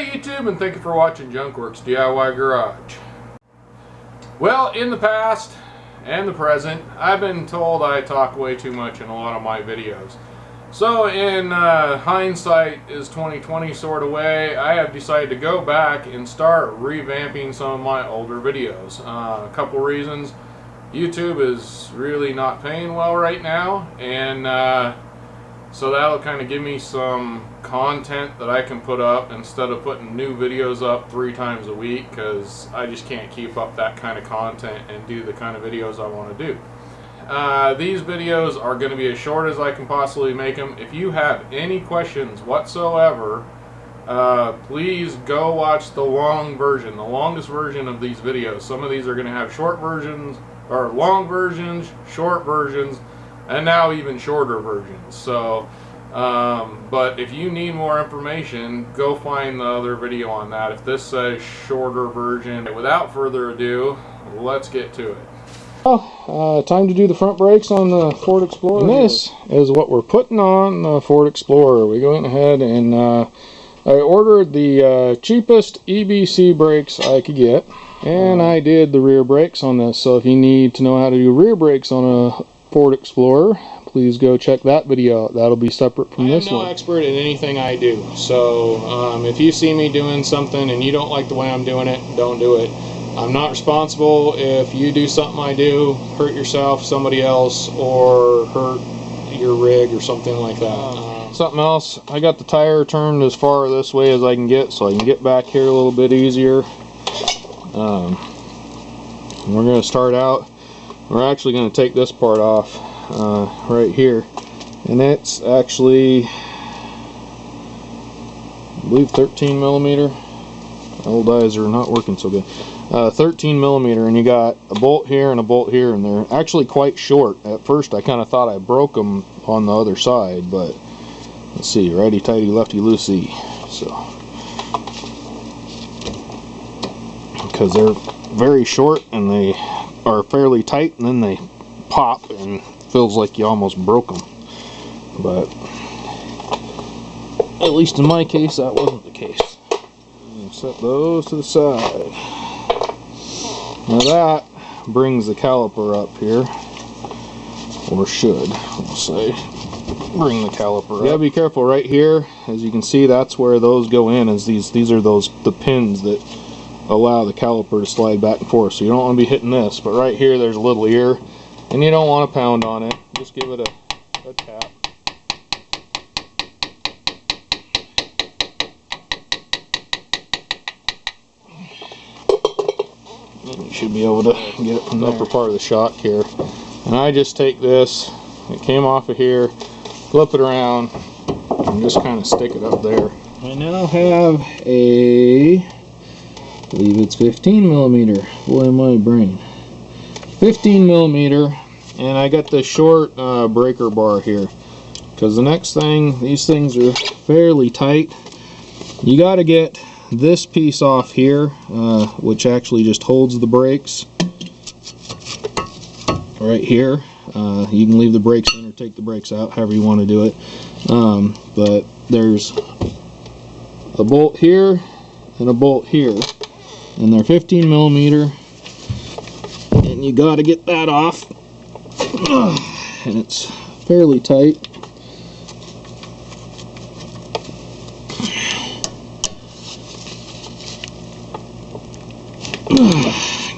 Hey YouTube, and thank you for watching Junkworks DIY Garage. Well, in the past and the present, I've been told I talk way too much in a lot of my videos. So in hindsight is 2020 sort of way, I have decided to go back and start revamping some of my older videos. A couple reasons. YouTube is really not paying well right now, and so that'll kind of give me some content that I can put up instead of putting new videos up 3 times a week, because I just can't keep up that kind of content and do the kind of videos I want to do. These videos are going to be as short as I can possibly make them. If you have any questions whatsoever, please go watch the long version, the longest version of these videos. Some of these are going to have short versions, or long versions, short versions, and now even shorter versions. So but if you need more information, go find the other video on that. If this says shorter version, without further ado, let's get to it. Well, time to do the front brakes on the Ford Explorer. And this is what we're putting on the Ford Explorer. We went ahead and I ordered the cheapest EBC brakes I could get, and I did the rear brakes on this. So if you need to know how to do rear brakes on a Ford Explorer, please go check that video out. That'll be separate from this one. I'm no expert in anything I do, so if you see me doing something and you don't like the way I'm doing it, don't do it. I'm not responsible if you do something I do, hurt yourself, somebody else, or hurt your rig or something like that. Something else, I got the tire turned as far this way as I can get, so I can get back here a little bit easier. We're going to start out. We're actually going to take this part off right here, and it's actually, I believe, 13 millimeter. Old eyes are not working so good. 13 millimeter, and you got a bolt here and a bolt here, and they're actually quite short. At first I kind of thought I broke them on the other side, but let's see, righty tighty lefty loosey. So because they're very short and they are fairly tight, and then they pop and feels like you almost broke them. But at least in my case, that wasn't the case. Set those to the side. Now that brings the caliper up here, or should, we'll say, bring the caliper up. You gotta be careful right here. As you can see, that's where those go in. As these are the pins that allow the caliper to slide back and forth. So you don't want to be hitting this, but right here there's a little ear, and you don't want to pound on it. Just give it a tap. You should be able to get it from the upper part of the shock here. And I just take this, it came off of here, flip it around, and just kind of stick it up there. I now have a, I believe it's 15 millimeter. Boy, my brain. 15 millimeter, and I got the short breaker bar here. Because the next thing, these things are fairly tight. You got to get this piece off here, which actually just holds the brakes right here. You can leave the brakes in or take the brakes out, however you want to do it. But there's a bolt here and a bolt here, and they're 15 millimeter, and you got to get that off, and it's fairly tight.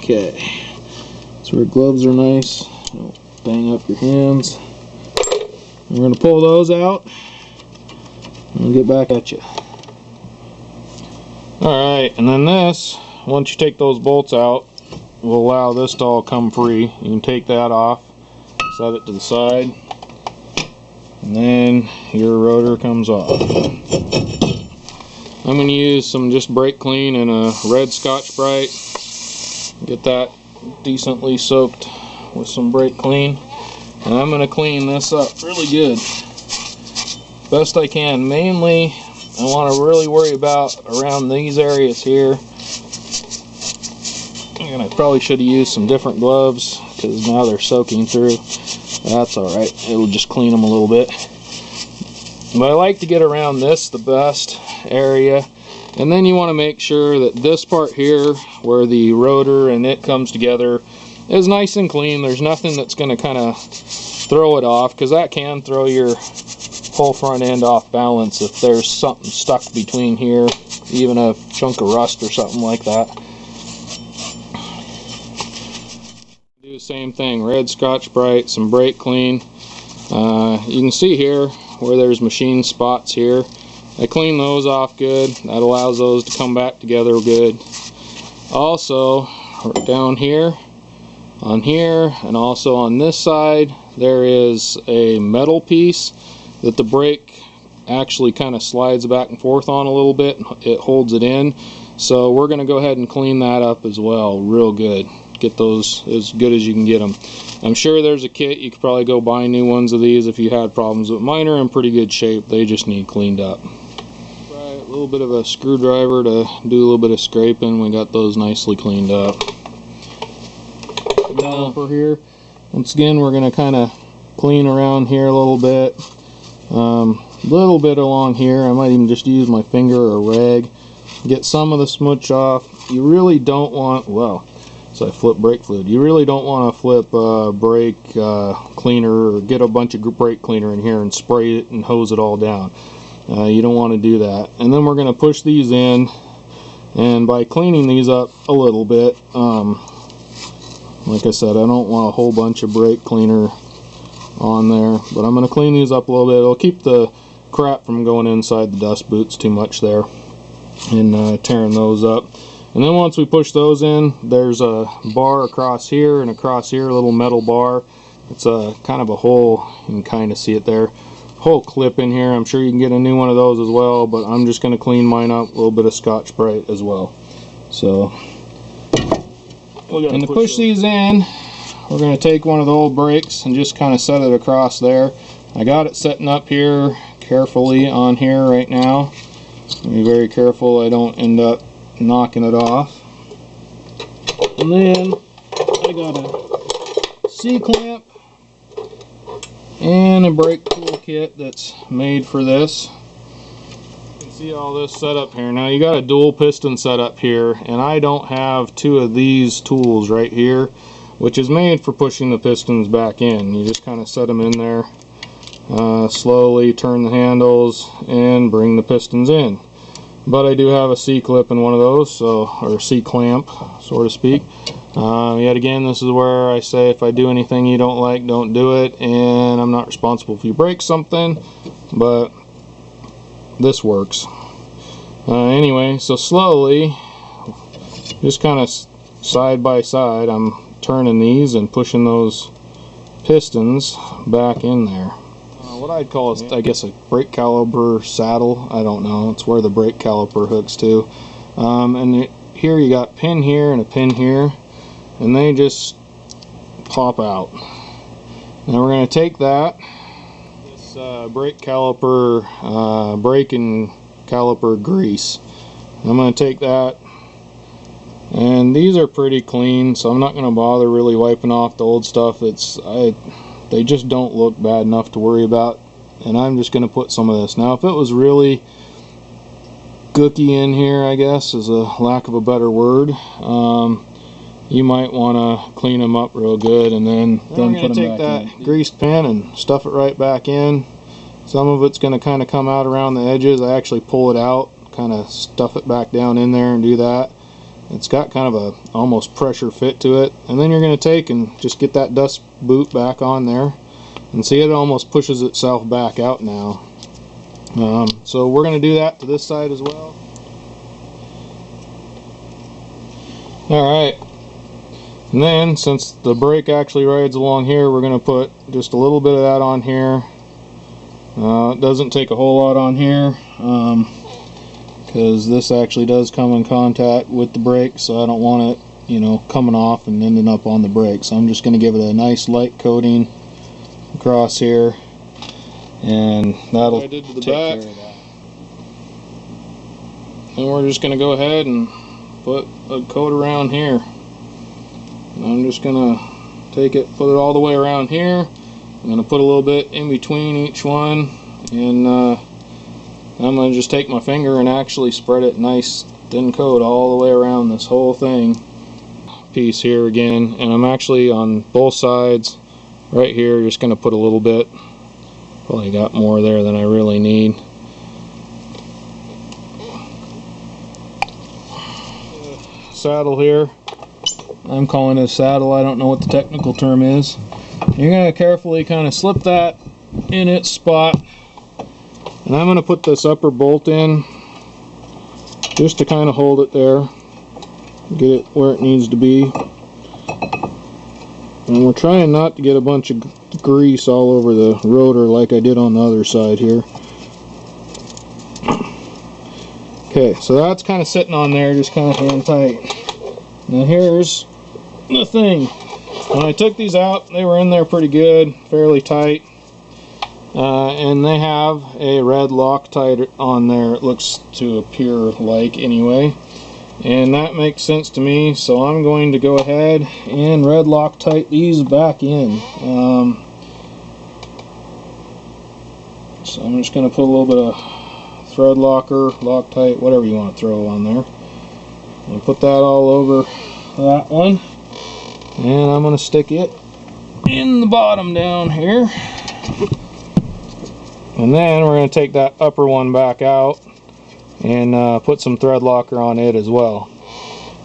Okay, so our gloves are nice, don't bang up your hands. We're going to pull those out and we'll get back at you. Alright, and then this, once you take those bolts out, will allow this to all come free. You can take that off, set it to the side, and then your rotor comes off. I'm going to use some just brake clean and a red Scotch-Brite. Get that decently soaked with some brake clean, and I'm going to clean this up really good, best I can. Mainly I want to really worry about around these areas here, and I probably should have used some different gloves because now they're soaking through. That's alright, it'll just clean them a little bit. But I like to get around this the best area, And then you want to make sure that this part here, where the rotor and it comes together, is nice and clean. There's nothing that's going to kind of throw it off, because that can throw your whole front end off balance if there's something stuck between here, even a chunk of rust or something like that. Do the same thing, red Scotch-Brite, some brake clean. You can see here where there's machine spots here. I clean those off good. That allows those to come back together good. Also, down here, on here, and also on this side, there is a metal piece that the brake actually kind of slides back and forth on a little bit. It holds it in. So we're going to go ahead and clean that up as well, real good. Get those as good as you can get them. I'm sure there's a kit. You could probably go buy new ones of these if you had problems, but mine are in pretty good shape. They just need cleaned up. A little bit of a screwdriver to do a little bit of scraping. We got those nicely cleaned up. Caliper here. Once again, we're going to kind of clean around here a little bit. Little bit along here. I might even just use my finger or a rag. Get some of the smudge off. You really don't want, well, so I flip brake fluid. You really don't want to flip brake cleaner, or get a bunch of brake cleaner in here and spray it and hose it all down. You don't want to do that. And then we're going to push these in, and by cleaning these up a little bit, like I said, I don't want a whole bunch of brake cleaner on there, but I'm going to clean these up a little bit. It'll keep the crap from going inside the dust boots too much there and tearing those up. And then once we push those in, there's a bar across here and across here, a little metal bar. It's a kind of a hole. You can kind of see it there. Whole clip in here. I'm sure you can get a new one of those as well, but I'm just going to clean mine up. A little bit of Scotch-Brite as well. So, and to push these in, we're going to take one of the old brakes and just kind of set it across there. I got it setting up here carefully on here right now. Be very careful I don't end up knocking it off. And then I got a C-clamp and a brake tool kit that's made for this. You can see all this set up here. Now you got a dual piston set up here, and I don't have two of these tools right here, which is made for pushing the pistons back in. You just kind of set them in there, slowly turn the handles and bring the pistons in. But I do have a C-clip in one of those, so, or C-clamp, so to speak. Yet again, this is where I say if I do anything you don't like, don't do it, and I'm not responsible if you break something, but this works. Anyway, so slowly, just kind of side by side, I'm turning these and pushing those pistons back in there. What I'd call is, I guess, a brake caliper saddle. I don't know. It's where the brake caliper hooks to. And here you got pin here and a pin here, and they just pop out. Now we're going to take that, this brake caliper, brake and caliper grease. I'm going to take that, and these are pretty clean, so I'm not going to bother really wiping off the old stuff. They just don't look bad enough to worry about, and I'm just going to put some of this. Now if it was really gooky in here, I guess is a lack of a better word, you might want to clean them up real good, and then put them back in. Take that greased pin and stuff it right back in. Some of it's going to kind of come out around the edges. I actually pull it out, kind of stuff it back down in there and do that. It's got kind of a almost pressure fit to it, and then you're going to take and just get that dust boot back on there, and see, it almost pushes itself back out now. So we're going to do that to this side as well. Alright, and then since the brake actually rides along here, we're going to put just a little bit of that on here. It doesn't take a whole lot on here, because this actually does come in contact with the brake, so I don't want it, you know, coming off and ending up on the brake. So I'm just going to give it a nice light coating across here, and that'll take care of that. And we're just going to go ahead and put a coat around here. And I'm just going to take it, put it all the way around here. I'm going to put a little bit in between each one, and I'm going to just take my finger and actually spread it nice thin coat all the way around this whole thing. Piece here again, and I'm actually on both sides right here just going to put a little bit. Probably got more there than I really need. Saddle here. I'm calling it a saddle. I don't know what the technical term is. You're going to carefully kind of slip that in its spot, and I'm going to put this upper bolt in just to kind of hold it there, get it where it needs to be. And we're trying not to get a bunch of grease all over the rotor like I did on the other side here. Okay, so that's kind of sitting on there, just kind of hand tight. Now here's the thing. When I took these out, they were in there pretty good, fairly tight. And they have a red Loctite on there, it looks to appear like anyway. And that makes sense to me, so I'm going to go ahead and red Loctite these back in. So I'm just going to put a little bit of thread locker, Loctite, whatever you want to throw on there. I'll put that all over that one. And I'm going to stick it in the bottom down here. And then we're going to take that upper one back out and put some thread locker on it as well.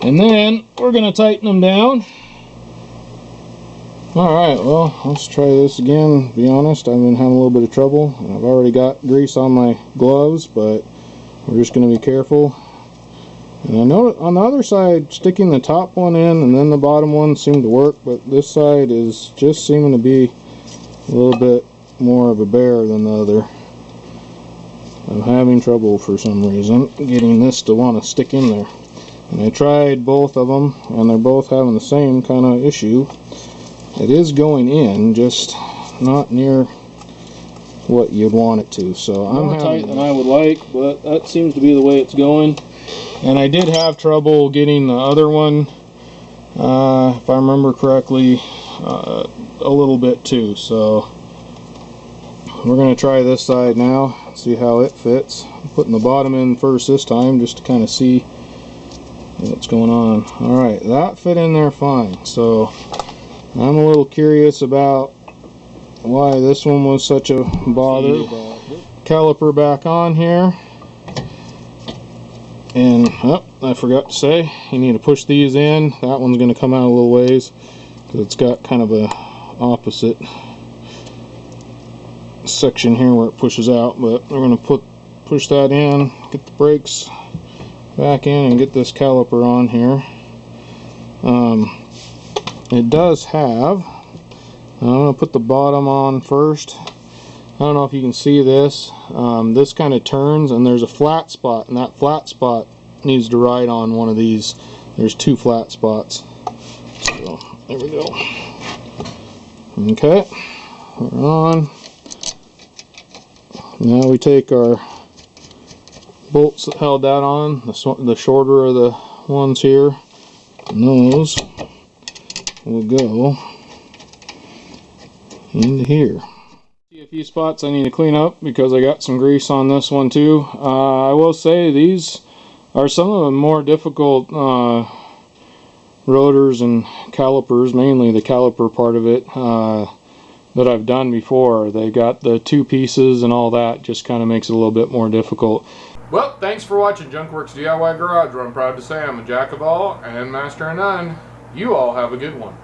And then we're going to tighten them down. Alright, well, let's try this again. To be honest, I've been having a little bit of trouble. I've already got grease on my gloves, but we're just going to be careful. And I know on the other side, sticking the top one in and then the bottom one seemed to work, but this side is just seeming to be a little bit more of a bear than the other. I'm having trouble for some reason getting this to want to stick in there. And I tried both of them, and they're both having the same kind of issue. It is going in, just not near what you'd want it to. So I'm more tight than I would like, but that seems to be the way it's going. And I did have trouble getting the other one, if I remember correctly, a little bit too. So we're going to try this side now, see how it fits. I'm putting the bottom in first this time just to kind of see what's going on. Alright, that fit in there fine. So I'm a little curious about why this one was such a bother. Caliper back on here. And oh, I forgot to say, you need to push these in. That one's going to come out a little ways because it's got kind of a opposite section here where it pushes out. But we're going to push that in, get the brakes back in, and get this caliper on here. It does have, I'm going to put the bottom on first. I don't know if you can see this. This kind of turns and there's a flat spot, and that flat spot needs to ride on one of these. There's two flat spots. So there we go. Okay, we're on. Now we take our bolts that held that on, the shorter of the ones here, and those will go into here. A few spots I need to clean up because I got some grease on this one too. I will say these are some of the more difficult rotors and calipers, mainly the caliper part of it, that I've done before. They got the two pieces and all that, just kind of makes it a little bit more difficult. Well, thanks for watching Junkworks DIY Garage, where I'm proud to say I'm a jack of all and master of none. You all have a good one.